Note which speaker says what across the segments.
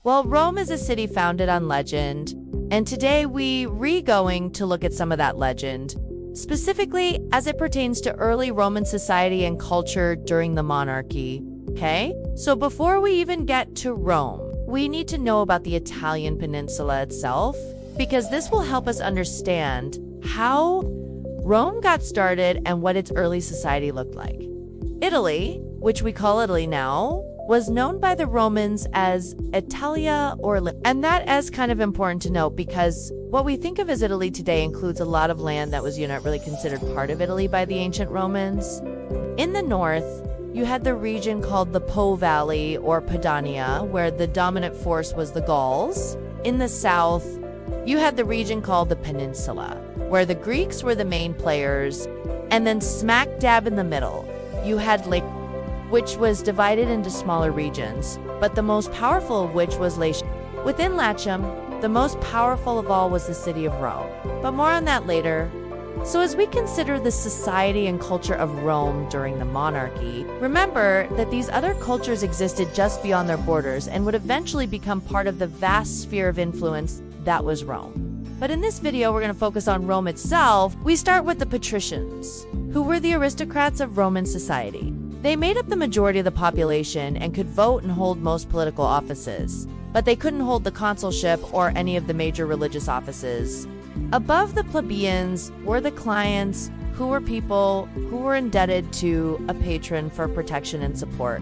Speaker 1: Well, Rome is a city founded on legend, and today we're going to look at some of that legend, specifically as it pertains to early Roman society and culture during the monarchy, okay? So before we even get to Rome, we need to know about the Italian peninsula itself, because this will help us understand how Rome got started and what its early society looked like. Italy, which we call Italy now, was known by the Romans as Italia and that is kind of important to note because what we think of as Italy today includes a lot of land that was not really considered part of Italy by the ancient Romans. In the north, you had the region called the Po Valley or Padania, where the dominant force was the Gauls. In the south, you had the region called the Peninsula, where the Greeks were the main players, and then smack dab in the middle, you had Lake, which was divided into smaller regions, but the most powerful of which was Latium. Within Latium, the most powerful of all was the city of Rome, but more on that later. So as we consider the society and culture of Rome during the monarchy, remember that these other cultures existed just beyond their borders and would eventually become part of the vast sphere of influence that was Rome. But in this video, we're going to focus on Rome itself. We start with the patricians, who were the aristocrats of Roman society. They made up the majority of the population and could vote and hold most political offices, but they couldn't hold the consulship or any of the major religious offices. Above the plebeians were the clients, who were people who were indebted to a patron for protection and support.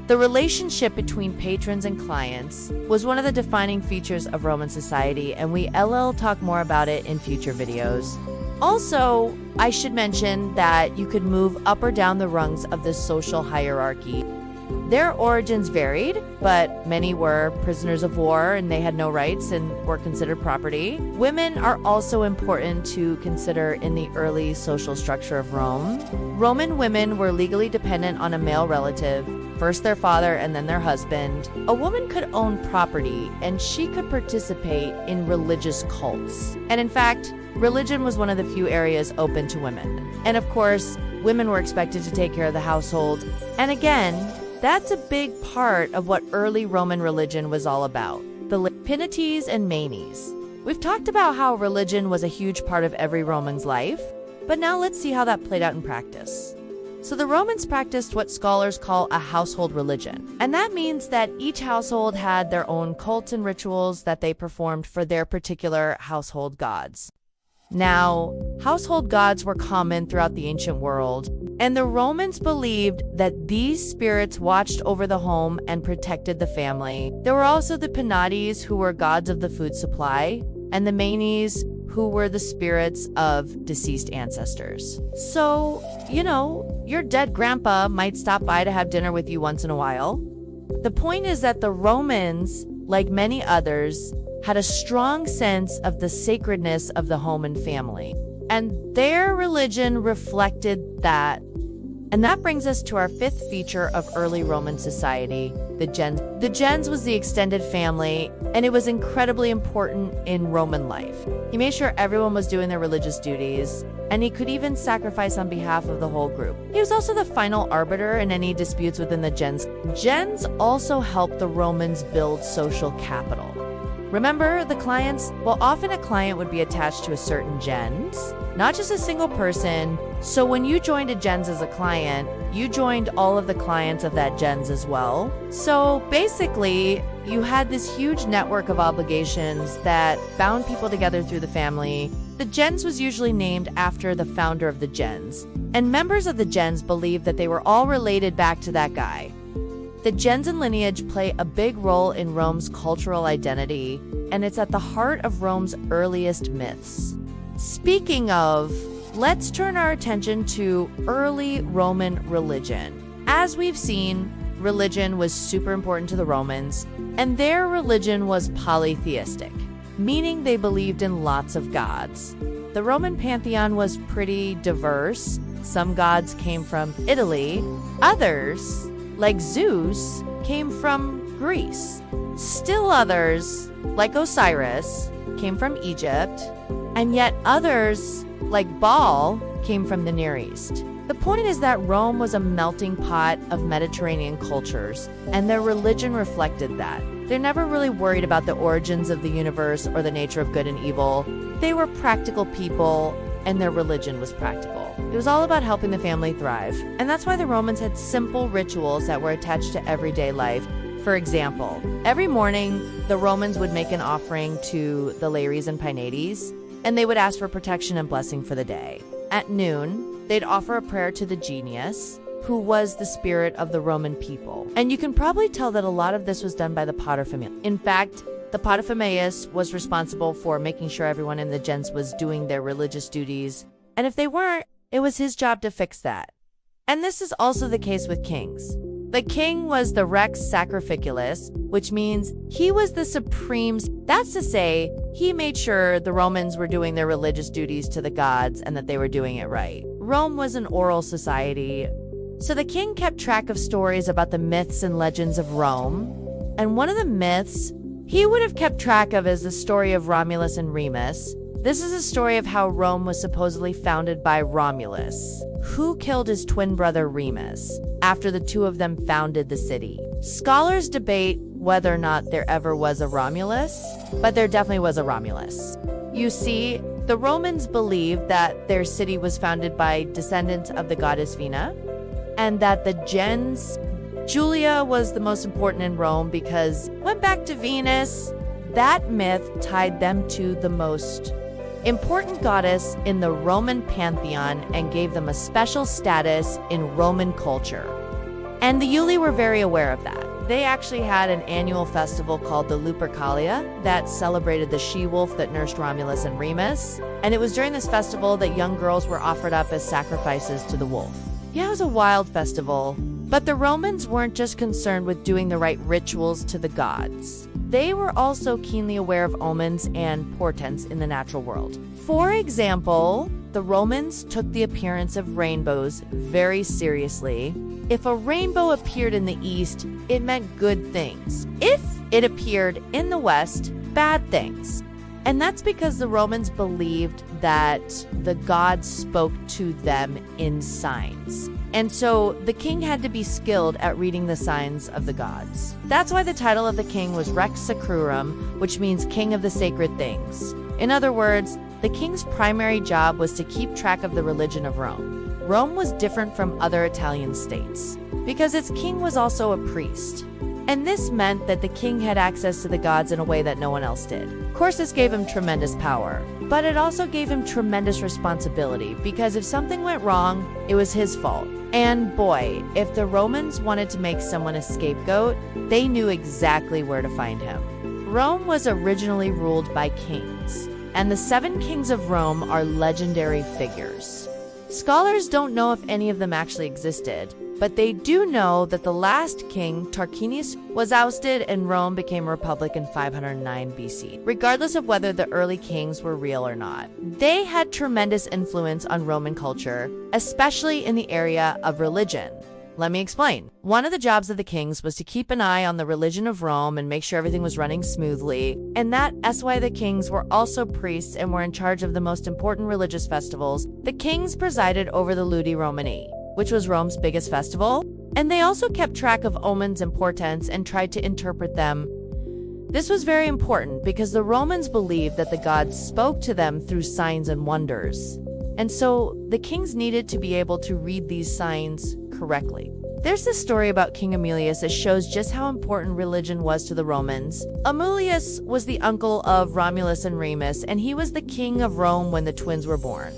Speaker 1: The relationship between patrons and clients was one of the defining features of Roman society, and we'll talk more about it in future videos. Also, I should mention that you could move up or down the rungs of this social hierarchy. Their origins varied, but many were prisoners of war and they had no rights and were considered property. Women are also important to consider in the early social structure of Rome. Roman women were legally dependent on a male relative, first their father and then their husband. A woman could own property and she could participate in religious cults. And in fact, religion was one of the few areas open to women. And of course, women were expected to take care of the household. And again, that's a big part of what early Roman religion was all about. The Pinities and Manes. We've talked about how religion was a huge part of every Roman's life, but now let's see how that played out in practice. So the Romans practiced what scholars call a household religion. And that means that each household had their own cults and rituals that they performed for their particular household gods. Now, household gods were common throughout the ancient world, and the Romans believed that these spirits watched over the home and protected the family. There were also the Penates, who were gods of the food supply, and the Manes, who were the spirits of deceased ancestors. So, your dead grandpa might stop by to have dinner with you once in a while. The point is that the Romans, like many others, had a strong sense of the sacredness of the home and family. And their religion reflected that. And that brings us to our fifth feature of early Roman society, the gens. The gens was the extended family, and it was incredibly important in Roman life. He made sure everyone was doing their religious duties, and he could even sacrifice on behalf of the whole group. He was also the final arbiter in any disputes within the gens. Gens also helped the Romans build social capital. Remember, the clients, well, often a client would be attached to a certain gens, not just a single person. So when you joined a gens as a client, you joined all of the clients of that gens as well. So basically, you had this huge network of obligations that bound people together through the family. The gens was usually named after the founder of the gens, and members of the gens believed that they were all related back to that guy. The gens and lineage play a big role in Rome's cultural identity, and it's at the heart of Rome's earliest myths. Speaking of, let's turn our attention to early Roman religion. As we've seen, religion was super important to the Romans, and their religion was polytheistic, meaning they believed in lots of gods. The Roman pantheon was pretty diverse. Some gods came from Italy, others, like Zeus, came from Greece. Still others, like Osiris, came from Egypt, and yet others, like Baal, came from the Near East. The point is that Rome was a melting pot of Mediterranean cultures, and their religion reflected that. They're never really worried about the origins of the universe or the nature of good and evil. They were practical people, and their religion was practical. It was all about helping the family thrive. And that's why the Romans had simple rituals that were attached to everyday life. For example, every morning, the Romans would make an offering to the Lares and Penates, and they would ask for protection and blessing for the day. At noon, they'd offer a prayer to the Genius, who was the spirit of the Roman people. And you can probably tell that a lot of this was done by the paterfamilias. In fact, the paterfamilias was responsible for making sure everyone in the gens was doing their religious duties, and if they weren't, it was his job to fix that. And this is also the case with kings. The king was the rex sacrificulus, which means he was the supreme. That's to say, he made sure the Romans were doing their religious duties to the gods and that they were doing it right. Rome was an oral society, so the king kept track of stories about the myths and legends of Rome. And one of the myths he would have kept track of is the story of Romulus and Remus. This is a story of how Rome was supposedly founded by Romulus, who killed his twin brother Remus after the two of them founded the city. Scholars debate whether or not there ever was a Romulus, but there definitely was a Romulus. You see, the Romans believed that their city was founded by descendants of the goddess Vina, and that the gens Julia was the most important in Rome because went back to Venus. That myth tied them to the most important goddess in the Roman pantheon and gave them a special status in Roman culture. And the Iuli were very aware of that. They actually had an annual festival called the Lupercalia that celebrated the she-wolf that nursed Romulus and Remus. And it was during this festival that young girls were offered up as sacrifices to the wolf. Yeah, it was a wild festival. But the Romans weren't just concerned with doing the right rituals to the gods. They were also keenly aware of omens and portents in the natural world. For example, the Romans took the appearance of rainbows very seriously. If a rainbow appeared in the east, it meant good things. If it appeared in the west, bad things. And that's because the Romans believed that the gods spoke to them in signs. And so the king had to be skilled at reading the signs of the gods. That's why the title of the king was Rex Sacrorum, which means king of the sacred things. In other words, the king's primary job was to keep track of the religion of Rome. Rome was different from other Italian states because its king was also a priest. And this meant that the king had access to the gods in a way that no one else did. Of course, this gave him tremendous power, but it also gave him tremendous responsibility because if something went wrong, it was his fault. And boy, if the Romans wanted to make someone a scapegoat, they knew exactly where to find him. Rome was originally ruled by kings, and the 7 kings of Rome are legendary figures. Scholars don't know if any of them actually existed, but they do know that the last king, Tarquinius, was ousted and Rome became a republic in 509 BC. Regardless of whether the early kings were real or not, they had tremendous influence on Roman culture, especially in the area of religion. Let me explain. One of the jobs of the kings was to keep an eye on the religion of Rome and make sure everything was running smoothly, and that's why the kings were also priests and were in charge of the most important religious festivals. The kings presided over the Ludi Romani, which was Rome's biggest festival, and they also kept track of omens and portents and tried to interpret them. This was very important because the Romans believed that the gods spoke to them through signs and wonders. And so the kings needed to be able to read these signs correctly. There's this story about King Amulius that shows just how important religion was to the Romans. Amulius was the uncle of Romulus and Remus, and he was the king of Rome when the twins were born.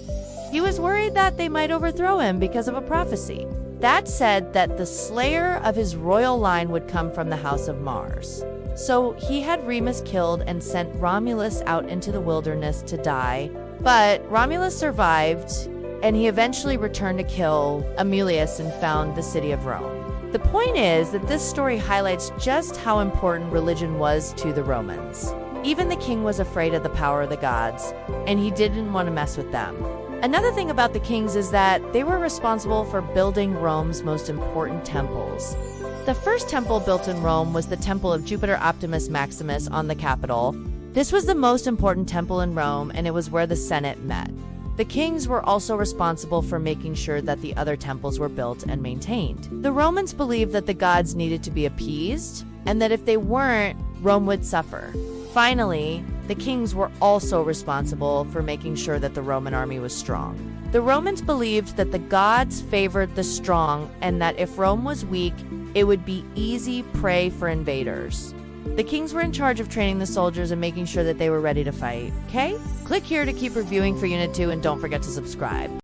Speaker 1: He was worried that they might overthrow him because of a prophecy that said that the slayer of his royal line would come from the house of Mars. So he had Remus killed and sent Romulus out into the wilderness to die. But Romulus survived, and he eventually returned to kill Amulius and found the city of Rome. The point is that this story highlights just how important religion was to the Romans. Even the king was afraid of the power of the gods, and he didn't want to mess with them. Another thing about the kings is that they were responsible for building Rome's most important temples. The first temple built in Rome was the Temple of Jupiter Optimus Maximus on the Capitol. This was the most important temple in Rome, and it was where the Senate met. The kings were also responsible for making sure that the other temples were built and maintained. The Romans believed that the gods needed to be appeased, and that if they weren't, Rome would suffer. Finally, the kings were also responsible for making sure that the Roman army was strong. The Romans believed that the gods favored the strong and that if Rome was weak, it would be easy prey for invaders. The kings were in charge of training the soldiers and making sure that they were ready to fight. Okay? Click here to keep reviewing for Unit 2 and don't forget to subscribe.